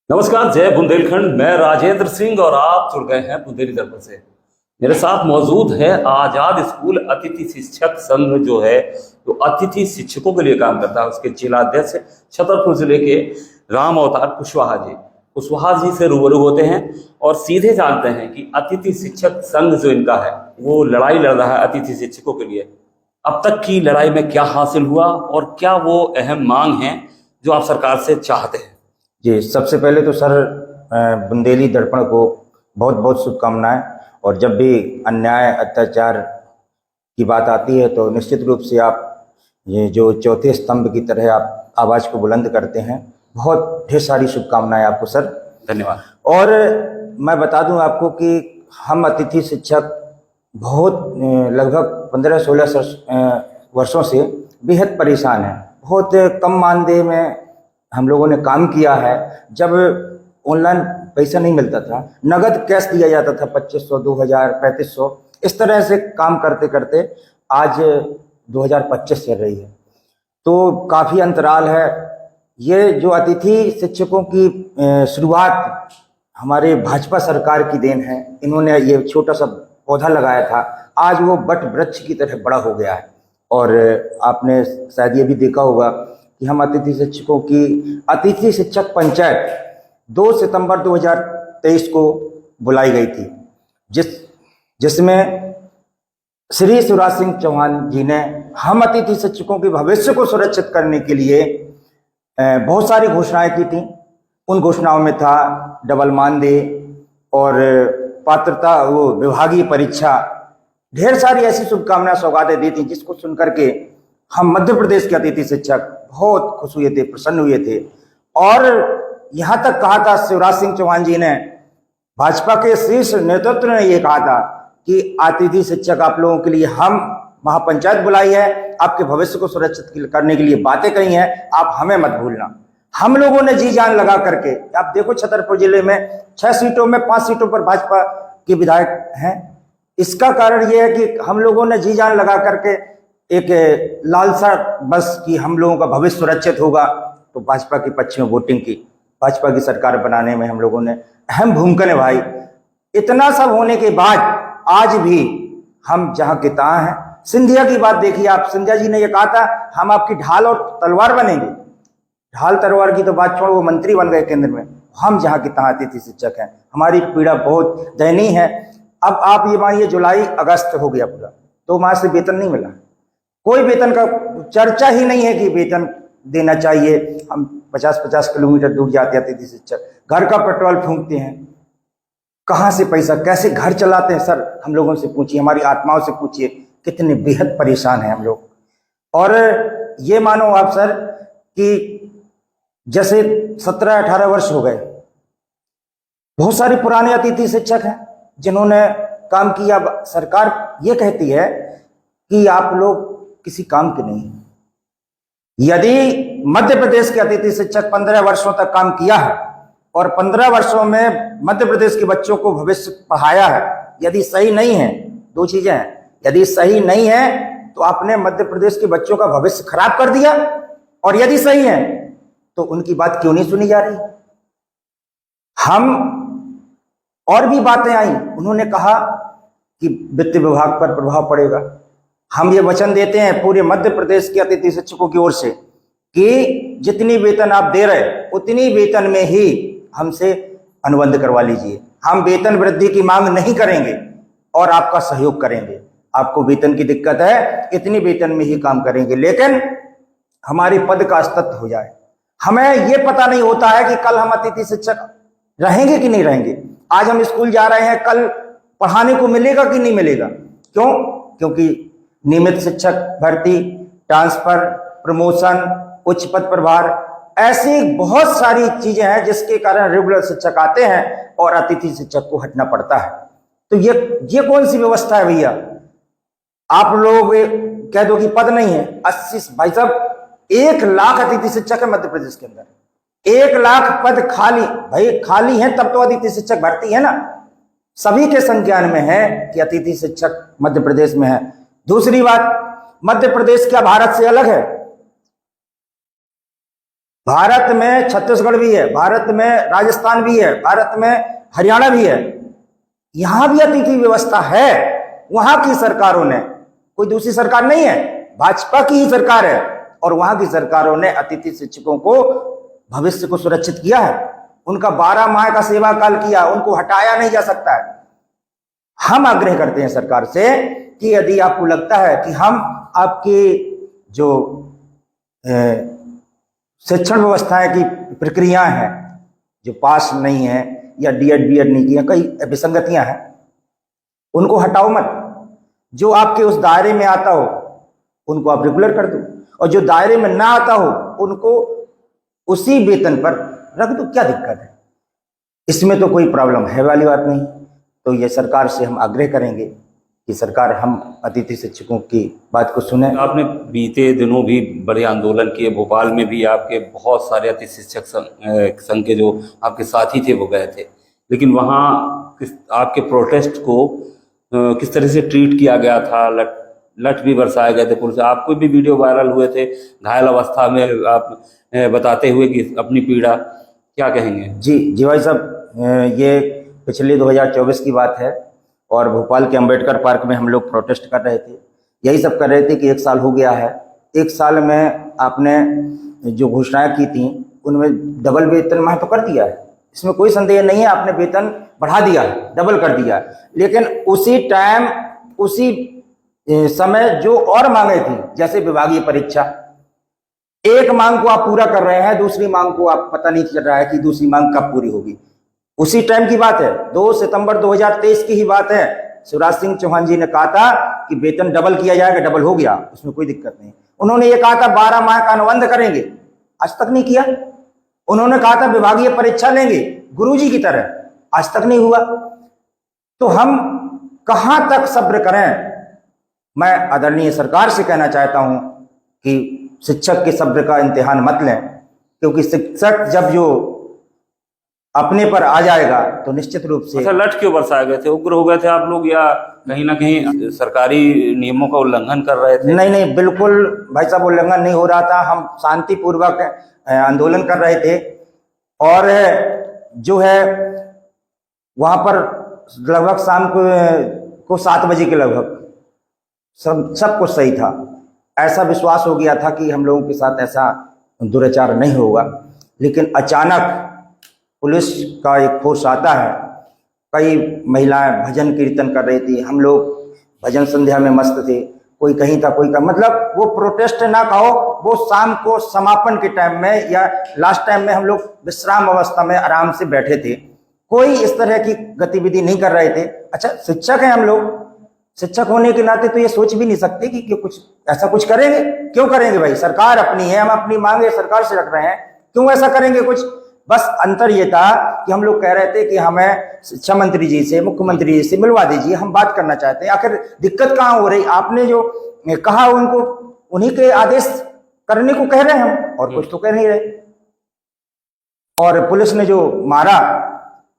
नमस्कार, जय बुंदेलखंड। मैं राजेंद्र सिंह और आप जुड़ गए हैं बुंदेली दर्पण से। मेरे साथ मौजूद है आजाद स्कूल अतिथि शिक्षक संघ, जो है जो अतिथि शिक्षकों के लिए काम करता है, उसके जिलाध्यक्ष छतरपुर जिले के राम अवतार कुशवाहा जी। कुशवाहा जी से रूबरू होते हैं और सीधे जानते हैं कि अतिथि शिक्षक संघ जो इनका है वो लड़ाई लड़ रहा है अतिथि शिक्षकों के लिए। अब तक की लड़ाई में क्या हासिल हुआ और क्या वो अहम मांग है जो आप सरकार से चाहते हैं। जी, सबसे पहले तो सर बुंदेली दर्पण को बहुत बहुत शुभकामनाएं। और जब भी अन्याय अत्याचार की बात आती है तो निश्चित रूप से आप ये जो चौथे स्तंभ की तरह आप आवाज़ को बुलंद करते हैं। बहुत ढेर सारी शुभकामनाएं आपको सर। धन्यवाद। और मैं बता दूं आपको कि हम अतिथि शिक्षक बहुत लगभग 15-16 वर्षों से बेहद परेशान हैं। बहुत कम मानदेय में हम लोगों ने काम किया है। जब ऑनलाइन पैसा नहीं मिलता था, नगद कैश दिया जाता था 2500, 2000, 3500, इस तरह से काम करते करते आज 2025 चल रही है, तो काफ़ी अंतराल है। ये जो अतिथि शिक्षकों की शुरुआत हमारे भाजपा सरकार की देन है। इन्होंने ये छोटा सा पौधा लगाया था, आज वो बट वृक्ष की तरह बड़ा हो गया है। और आपने शायद ये भी देखा होगा कि हम अतिथि शिक्षकों की अतिथि शिक्षक पंचायत 2 सितंबर 2023 को बुलाई गई थी, जिसमें श्री शिवराज सिंह चौहान जी ने हम अतिथि शिक्षकों के भविष्य को सुरक्षित करने के लिए बहुत सारी घोषणाएं की थी। उन घोषणाओं में था डबल मानदेय और पात्रता वो विभागीय परीक्षा, ढेर सारी ऐसी शुभकामनाएं सौगातें दी थी, जिसको सुनकर के हम मध्य प्रदेश के अतिथि शिक्षक बहुत खुश हुए थे, प्रसन्न हुए थे। और यहाँ तक कहा था शिवराज सिंह चौहान जी ने, भाजपा के शीर्ष नेतृत्व ने ये कहा था कि अतिथि शिक्षक आप लोगों के लिए हम महापंचायत बुलाई है, आपके भविष्य को सुरक्षित करने के लिए बातें कही हैं, आप हमें मत भूलना। हम लोगों ने जी जान लगा करके, आप देखो छतरपुर जिले में 6 सीटों में 5 सीटों पर भाजपा के विधायक हैं। इसका कारण यह है कि हम लोगों ने जी जान लगा करके एक लालसा बस कि हम लोगों का भविष्य सुरक्षित होगा, तो भाजपा के पक्ष में वोटिंग की। भाजपा की सरकार बनाने में हम लोगों ने अहम भूमिका निभाई। इतना सब होने के बाद आज भी हम जहां के तहां हैं। सिंधिया की बात देखिए आप, सिंधिया जी ने यह कहा था हम आपकी ढाल और तलवार बनेंगे। ढाल तलवार की तो बात छोड़ो, वो मंत्री बन गए केंद्र में। हम जहां के तहां अतिथि शिक्षक हैं। हमारी पीड़ा बहुत दयनीय है। अब आप ये मानिए जुलाई अगस्त हो गया पूरा, 2 माह से वेतन नहीं मिला। कोई वेतन का चर्चा ही नहीं है कि वेतन देना चाहिए। हम 50-50 किलोमीटर दूर जाते हैं अतिथि शिक्षक, घर का पेट्रोल फूंकते हैं, कहाँ से पैसा, कैसे घर चलाते हैं सर, हम लोगों से पूछिए, हमारी आत्माओं से पूछिए, कितने बेहद परेशान हैं हम लोग। और ये मानो आप सर कि जैसे 17-18 वर्ष हो गए, बहुत सारे पुराने अतिथि शिक्षक हैं जिन्होंने काम किया। सरकार ये कहती है कि आप लोग किसी काम के नहीं। यदि मध्य प्रदेश के अतिथि शिक्षक 15 वर्षों तक काम किया है और 15 वर्षों में मध्य प्रदेश के बच्चों को भविष्य पढ़ाया है, यदि सही नहीं है, 2 चीजें हैं, यदि सही नहीं है तो आपने मध्य प्रदेश के बच्चों का भविष्य खराब कर दिया, और यदि सही है तो उनकी बात क्यों नहीं सुनी जा रही। हम और भी बातें आई, उन्होंने कहा कि वित्त विभाग पर प्रभाव पड़ेगा। हम ये वचन देते हैं पूरे मध्य प्रदेश के अतिथि शिक्षकों की ओर से कि जितनी वेतन आप दे रहे उतनी वेतन में ही हमसे अनुबंध करवा लीजिए। हम वेतन वृद्धि की मांग नहीं करेंगे और आपका सहयोग करेंगे। आपको वेतन की दिक्कत है, इतनी वेतन में ही काम करेंगे, लेकिन हमारे पद का अस्तित्व हो जाए। हमें ये पता नहीं होता है कि कल हम अतिथि शिक्षक रहेंगे कि नहीं रहेंगे। आज हम स्कूल जा रहे हैं, कल पढ़ाने को मिलेगा कि नहीं मिलेगा। क्यों? क्योंकि नियमित शिक्षक भर्ती, ट्रांसफर, प्रमोशन, उच्च पद प्रभार, ऐसी बहुत सारी चीजें हैं जिसके कारण रेगुलर शिक्षक आते हैं और अतिथि शिक्षक को हटना पड़ता है। तो ये कौन सी व्यवस्था है भैया। आप लोग कह दो कि पद नहीं है। 80 भाई साहब 1 लाख अतिथि शिक्षक है मध्य प्रदेश के अंदर, 1 लाख पद खाली। भाई खाली है तब तो अतिथि शिक्षक भर्ती है ना। सभी के संज्ञान में है कि अतिथि शिक्षक मध्य प्रदेश में है। दूसरी बात, मध्य प्रदेश क्या भारत से अलग है? भारत में छत्तीसगढ़ भी है, भारत में राजस्थान भी है, भारत में हरियाणा भी है, यहां भी अतिथि व्यवस्था है। वहां की सरकारों ने, कोई दूसरी सरकार नहीं है, भाजपा की ही सरकार है, और वहां की सरकारों ने अतिथि शिक्षकों को भविष्य को सुरक्षित किया है। उनका 12 माह का सेवा काल किया, उनको हटाया नहीं जा सकता है। हम आग्रह करते हैं सरकार से कि यदि आपको लगता है कि हम आपकी जो शिक्षण व्यवस्थाएं की प्रक्रियाएं हैं, जो पास नहीं है या डीएड बीएड नहीं किया, कई विसंगतियां हैं, उनको हटाओ मत। जो आपके उस दायरे में आता हो उनको आप रेगुलर कर दो, और जो दायरे में ना आता हो उनको उसी वेतन पर रख दो। क्या दिक्कत है इसमें? तो कोई प्रॉब्लम है वाली बात नहीं। तो ये सरकार से हम आग्रह करेंगे कि सरकार हम अतिथि शिक्षकों की बात को सुने। आपने बीते दिनों भी बड़े आंदोलन किए, भोपाल में भी आपके बहुत सारे अतिथि शिक्षक संघ के जो आपके साथी थे वो गए थे, लेकिन वहाँ आपके प्रोटेस्ट को किस तरह से ट्रीट किया गया था, लठ भी बरसाए गए थे पुलिस। आपको भी वीडियो वायरल हुए थे घायल अवस्था में, आप बताते हुए कि अपनी पीड़ा, क्या कहेंगे? जी भाई साहब, ये पिछले 2024 की बात है, और भोपाल के अंबेडकर पार्क में हम लोग प्रोटेस्ट कर रहे थे। यही सब कर रहे थे कि 1 साल हो गया है, 1 साल में आपने जो घोषणाएं की थी उनमें डबल वेतन माह तो कर दिया है, इसमें कोई संदेह नहीं है। आपने वेतन बढ़ा दिया है, डबल कर दिया है, लेकिन उसी टाइम उसी समय जो और मांगे थी, जैसे विभागीय परीक्षा, एक मांग को आप पूरा कर रहे हैं, दूसरी मांग को आप पता नहीं चल रहा है कि दूसरी मांग कब पूरी होगी। उसी टाइम की बात है, 2 सितंबर 2023 की ही बात है। शिवराज सिंह चौहान जी ने कहा था कि वेतन डबल किया जाएगा, डबल हो गया, उसमें कोई दिक्कत नहीं। उन्होंने ये कहा था 12 माह का अनुबंध करेंगे, आज तक नहीं किया। उन्होंने कहा था विभागीय परीक्षा लेंगे गुरुजी की तरह, आज तक नहीं हुआ। तो हम कहां तक सब्र करें? मैं आदरणीय सरकार से कहना चाहता हूं कि शिक्षक के सब्र का इम्तिहान मत लें, क्योंकि शिक्षक जब जो अपने पर आ जाएगा तो निश्चित रूप से। अच्छा, लठ क्यों बरसाए गए थे? उग्र हो गए थे आप लोग, या कहीं ना कहीं सरकारी नियमों का उल्लंघन कर रहे थे? नहीं, बिल्कुल भाई साहब, उल्लंघन नहीं हो रहा था। हम शांतिपूर्वक आंदोलन कर रहे थे, और जो है वहां पर लगभग शाम को 7 बजे के लगभग सब कुछ सही था। ऐसा विश्वास हो गया था कि हम लोगों के साथ ऐसा दुराचार नहीं होगा, लेकिन अचानक पुलिस का एक फोर्स आता है। कई महिलाएं भजन कीर्तन कर रही थी, हम लोग भजन संध्या में मस्त थे, कोई कहीं था कोई का, मतलब वो प्रोटेस्ट ना कहो, वो शाम को समापन के टाइम में या लास्ट टाइम में हम लोग विश्राम अवस्था में आराम से बैठे थे, कोई इस तरह की गतिविधि नहीं कर रहे थे। अच्छा, शिक्षक हैं हम लोग, शिक्षक होने के नाते तो ये सोच भी नहीं सकते कि कुछ ऐसा कुछ करेंगे। क्यों करेंगे भाई? सरकार अपनी है, हम अपनी मांगे सरकार से रख रहे हैं, क्यों ऐसा करेंगे कुछ? बस अंतर ये था कि हम लोग कह रहे थे कि हमें शिक्षा मंत्री जी से, मुख्यमंत्री जी से मिलवा दीजिए, हम बात करना चाहते हैं। आखिर दिक्कत कहाँ हो रही? आपने जो कहा उनको, उन्हीं के आदेश करने को कह रहे हैं हम, और कुछ तो कह नहीं रहे। और पुलिस ने जो मारा,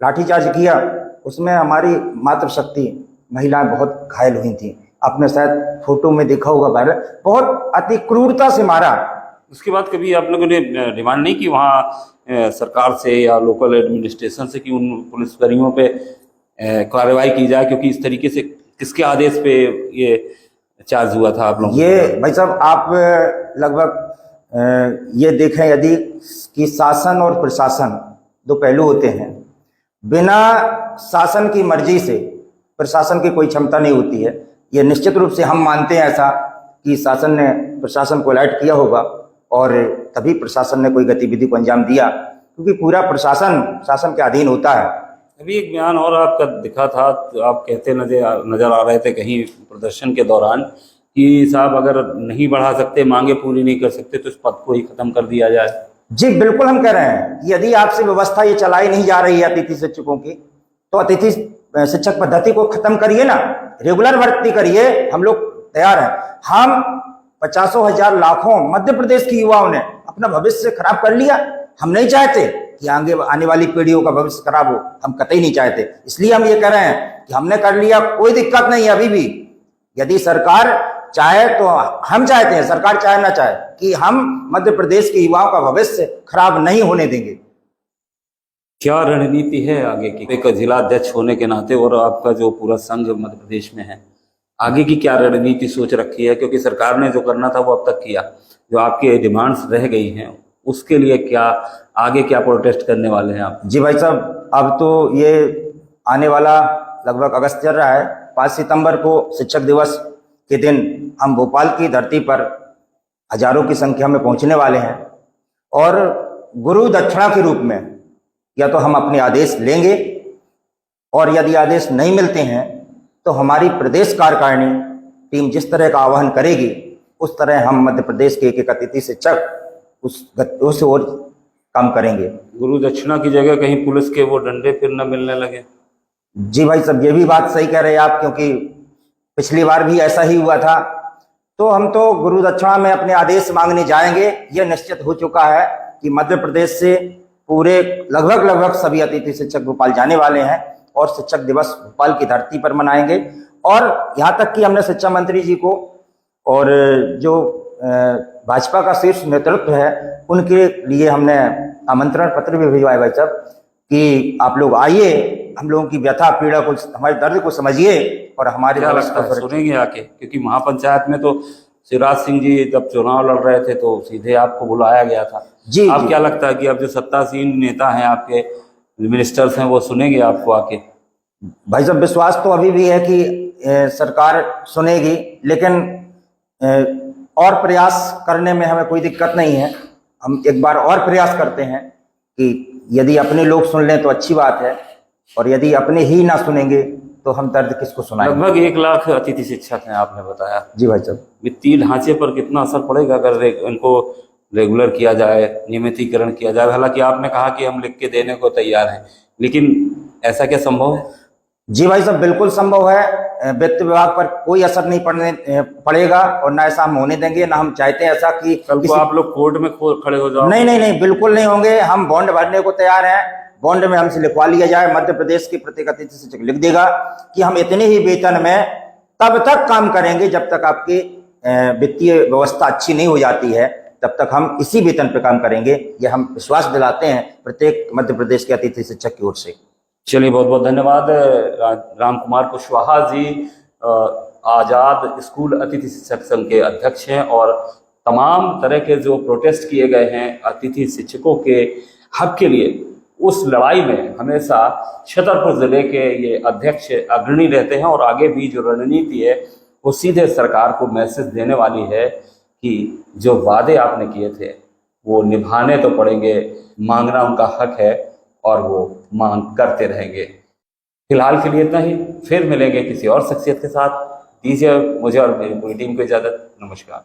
लाठीचार्ज किया, उसमें हमारी मातृशक्ति महिलाएं बहुत घायल हुई थी। आपने शायद फोटो में देखा होगा वायरल, बहुत अति क्रूरता से मारा। उसके बाद कभी आप लोगों ने डिमांड नहीं की वहाँ सरकार से या लोकल एडमिनिस्ट्रेशन से कि उन पुलिसकर्मियों पे कार्रवाई की जाए? क्योंकि इस तरीके से किसके आदेश पे ये चार्ज हुआ था आप लोगों? ये भाई साहब, आप लगभग ये देखें यदि कि शासन और प्रशासन दो पहलू होते हैं। बिना शासन की मर्जी से प्रशासन की कोई क्षमता नहीं होती है। ये निश्चित रूप से हम मानते हैं ऐसा कि शासन ने प्रशासन को अलर्ट किया होगा, और तभी प्रशासन ने कोई गतिविधि को अंजाम दिया, क्योंकि पूरा प्रशासन शासन के अधीन होता है। अभी एक बयान और आपका दिखा था, तो आप कहते नजर आ रहे थे कहीं प्रदर्शन के दौरान कि साहब अगर नहीं बढ़ा सकते, मांगे पूरी नहीं कर सकते, तो इस पद को ही खत्म कर दिया जाए। जी बिल्कुल, हम कह रहे हैं कि यदि आपसे व्यवस्था ये चलाई नहीं जा रही है अतिथि शिक्षकों की, तो अतिथि शिक्षक पद्धति को खत्म करिए ना, रेगुलर भर्ती करिए। हम लोग तैयार हैं। हम 50,000 लाखों मध्य प्रदेश की युवाओं ने अपना भविष्य खराब कर लिया। हम नहीं चाहते कि आने वाली पीढ़ियों का भविष्य खराब हो, हम कतई नहीं चाहते। इसलिए हम ये कह रहे हैं कि हमने कर लिया, कोई दिक्कत नहीं है। अभी भी यदि सरकार चाहे तो हम चाहते हैं, सरकार चाहे ना चाहे, कि हम मध्य प्रदेश के युवाओं का भविष्य खराब नहीं होने देंगे। क्या रणनीति है आगे की, एक जिला अध्यक्ष होने के नाते और आपका जो पूरा संघ मध्य प्रदेश में है, आगे की क्या रणनीति सोच रखी है? क्योंकि सरकार ने जो करना था वो अब तक किया, जो आपकी डिमांड्स रह गई हैं उसके लिए क्या आगे क्या प्रोटेस्ट करने वाले हैं आप? जी भाई साहब, अब तो ये आने वाला लगभग अगस्त चल रहा है, 5 सितंबर को शिक्षक दिवस के दिन हम भोपाल की धरती पर हजारों की संख्या में पहुंचने वाले हैं और गुरु दक्षिणा के रूप में या तो हम अपने आदेश लेंगे और यदि आदेश नहीं मिलते हैं तो हमारी प्रदेश कार्यकारिणी टीम जिस तरह का आह्वान करेगी उस तरह हम मध्य प्रदेश के एक अतिथि शिक्षक उस ओर काम करेंगे। गुरु दक्षिणा की जगह कहीं पुलिस के वो डंडे फिर न मिलने लगे? जी भाई साहब, ये भी बात सही कह रहे हैं आप, क्योंकि पिछली बार भी ऐसा ही हुआ था। तो हम तो गुरु दक्षिणा में अपने आदेश मांगने जाएंगे। यह निश्चित हो चुका है कि मध्य प्रदेश से पूरे लगभग सभी अतिथि शिक्षक भोपाल जाने वाले हैं और शिक्षक दिवस भोपाल की धरती पर मनाएंगे। और यहाँ तक कि हमने शिक्षा मंत्री जी को और जो भाजपा का शीर्ष नेतृत्व है उनके लिए हमने आमंत्रण पत्र भी भिजवाया भाई साहब कि आप लोग आइए, हम लोगों की व्यथा पीड़ा को, हमारे दर्द को समझिए और हमारे क्या लगता है सुनेंगे आके? क्योंकि महापंचायत में तो शिवराज सिंह जी जब चुनाव लड़ रहे थे तो सीधे आपको बुलाया गया था। जी, आप क्या लगता है कि अब जो सत्तासीन नेता हैं आपके मिनिस्टर्स हैं वो सुनेंगे आपको आके? भाई साहब, विश्वास तो अभी भी है कि सरकार सुनेगी, लेकिन और प्रयास करने में हमें कोई दिक्कत नहीं है। हम एक बार और प्रयास करते हैं कि यदि अपने लोग सुन लें तो अच्छी बात है और यदि अपने ही ना सुनेंगे तो हम दर्द किसको सुनाएंगे। लगभग 1 लाख अतिथि शिक्षक हैं आपने बताया। जी भाई साहब, वित्तीय ढांचे पर कितना असर पड़ेगा अगर इनको रेगुलर किया जाए, नियमितीकरण किया जाए? हालांकि आपने कहा कि हम लिख के देने को तैयार हैं, लेकिन ऐसा क्या संभव है? जी भाई साहब, बिल्कुल संभव है। वित्त विभाग पर कोई असर नहीं पड़ेगा और ना ऐसा हम होने देंगे, ना हम चाहते हैं ऐसा कि कल को आप लोग कोर्ट में खड़े हो जाओ। नहीं, बिल्कुल नहीं होंगे। हम बॉन्ड भरने को तैयार हैं। बॉन्ड में हमसे लिखवा लिया जाए, मध्य प्रदेश के प्रत्येक अतिथि शिक्षक लिख देगा कि हम इतने ही वेतन में तब तक काम करेंगे जब तक आपकी वित्तीय व्यवस्था अच्छी नहीं हो जाती है, तब तक हम इसी वेतन पर काम करेंगे। ये हम विश्वास दिलाते हैं प्रत्येक मध्य प्रदेश के अतिथि शिक्षक की ओर से। चलिए, बहुत बहुत धन्यवाद। राम कुमार कुशवाहा जी आजाद स्कूल अतिथि शिक्षक संघ के अध्यक्ष हैं और तमाम तरह के जो प्रोटेस्ट किए गए हैं अतिथि शिक्षकों के हक के लिए, उस लड़ाई में हमेशा छतरपुर जिले के ये अध्यक्ष अग्रणी रहते हैं और आगे भी जो रणनीति है वो सीधे सरकार को मैसेज देने वाली है कि जो वादे आपने किए थे वो निभाने तो पड़ेंगे, मांगना उनका हक है और वो मांग करते रहेंगे। फिलहाल के लिए इतना ही, फिर मिलेंगे किसी और शख्सियत के साथ। दीजिए मुझे और मेरी पूरी टीम को इजाज़त। नमस्कार।